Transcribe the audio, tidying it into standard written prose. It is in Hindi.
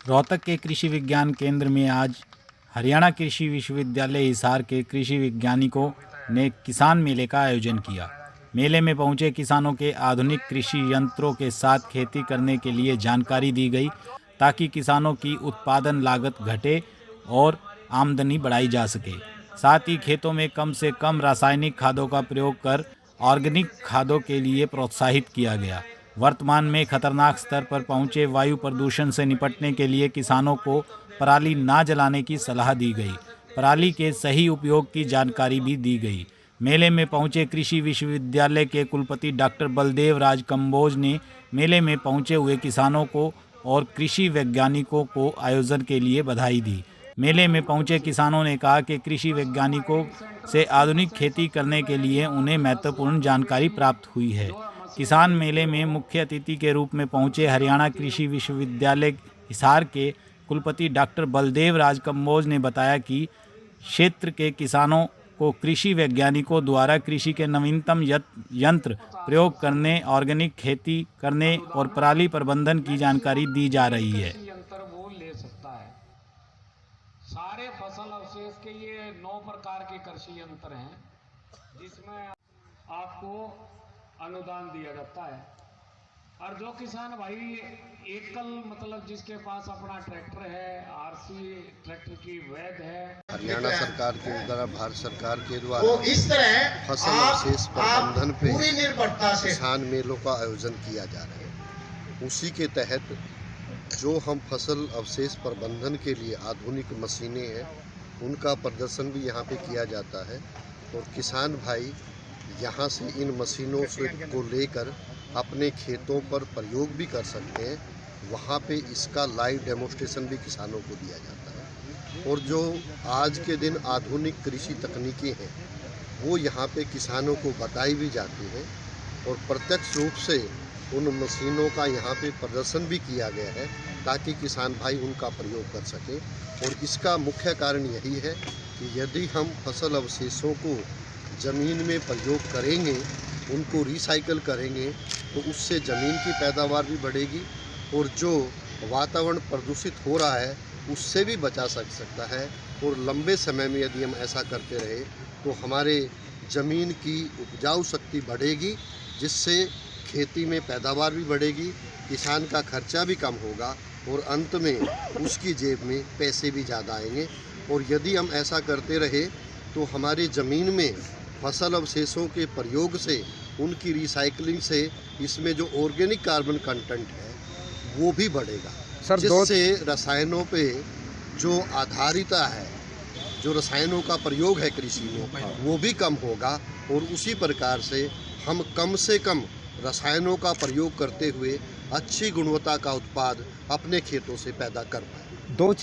रोहतक के कृषि विज्ञान केंद्र में आज हरियाणा कृषि विश्वविद्यालय हिसार के कृषि वैज्ञानिकों ने किसान मेले का आयोजन किया। मेले में पहुंचे किसानों के आधुनिक कृषि यंत्रों के साथ खेती करने के लिए जानकारी दी गई, ताकि किसानों की उत्पादन लागत घटे और आमदनी बढ़ाई जा सके। साथ ही खेतों में कम से कम रासायनिक खादों का प्रयोग कर ऑर्गेनिक खादों के लिए प्रोत्साहित किया गया। वर्तमान में खतरनाक स्तर पर पहुंचे वायु प्रदूषण से निपटने के लिए किसानों को पराली ना जलाने की सलाह दी गई। पराली के सही उपयोग की जानकारी भी दी गई। मेले में पहुंचे कृषि विश्वविद्यालय के कुलपति डॉक्टर बलदेव राज कंबोज ने मेले में पहुंचे हुए किसानों को और कृषि वैज्ञानिकों को आयोजन के लिए बधाई दी। मेले में पहुंचे किसानों ने कहा कि कृषि वैज्ञानिकों से आधुनिक खेती करने के लिए उन्हें महत्वपूर्ण जानकारी प्राप्त हुई है। किसान मेले में मुख्य अतिथि के रूप में पहुंचे हरियाणा कृषि विश्वविद्यालय हिसार के कुलपति डॉक्टर बलदेव राज कंबोज ने बताया कि क्षेत्र के किसानों को कृषि वैज्ञानिकों द्वारा कृषि के नवीनतम यंत्र प्रयोग करने, ऑर्गेनिक खेती करने और पराली प्रबंधन की जानकारी दी जा रही है। यंत्र वो ले सकता है। सारे फसल अवशेष के ये 9 प्रकार के कृषि यंत्र हैं, जिसमें आपको अनुदान दिया जाता है। और जो किसान भाई एकल मतलब जिसके पास अपना ट्रैक्टर है, आरसी ट्रैक्टर की वैध है, हरियाणा सरकार के द्वारा, भारत सरकार के द्वारा इस तरह फसल अवशेष प्रबंधन पे किसान मेलों का आयोजन किया जा रहा है। उसी के तहत जो हम फसल अवशेष प्रबंधन के लिए आधुनिक मशीनें हैं, उनका प्रदर्शन भी यहाँ पे किया जाता है और किसान भाई यहाँ से इन मशीनों से को लेकर अपने खेतों पर प्रयोग भी कर सकते हैं। वहाँ पे इसका लाइव डेमोन्स्ट्रेशन भी किसानों को दिया जाता है और जो आज के दिन आधुनिक कृषि तकनीकें हैं, वो यहाँ पे किसानों को बताई भी जाती हैं और प्रत्यक्ष रूप से उन मशीनों का यहाँ पे प्रदर्शन भी किया गया है, ताकि किसान भाई उनका प्रयोग कर सकें। और इसका मुख्य कारण यही है कि यदि हम फसल अवशेषों को ज़मीन में प्रयोग करेंगे, उनको रिसाइकल करेंगे, तो उससे ज़मीन की पैदावार भी बढ़ेगी और जो वातावरण प्रदूषित हो रहा है उससे भी बचा सकता है। और लंबे समय में यदि हम ऐसा करते रहे तो हमारे ज़मीन की उपजाऊ शक्ति बढ़ेगी, जिससे खेती में पैदावार भी बढ़ेगी, किसान का खर्चा भी कम होगा और अंत में उसकी जेब में पैसे भी ज़्यादा आएंगे। और यदि हम ऐसा करते रहे तो हमारी ज़मीन में फसल अवशेषों के प्रयोग से, उनकी रिसाइकलिंग से इसमें जो ऑर्गेनिक कार्बन कंटेंट है वो भी बढ़ेगा, जिससे रसायनों पे जो आधारिता है, जो रसायनों का प्रयोग है कृषि में, वो भी कम होगा। और उसी प्रकार से हम कम से कम रसायनों का प्रयोग करते हुए अच्छी गुणवत्ता का उत्पाद अपने खेतों से पैदा कर पाएँ।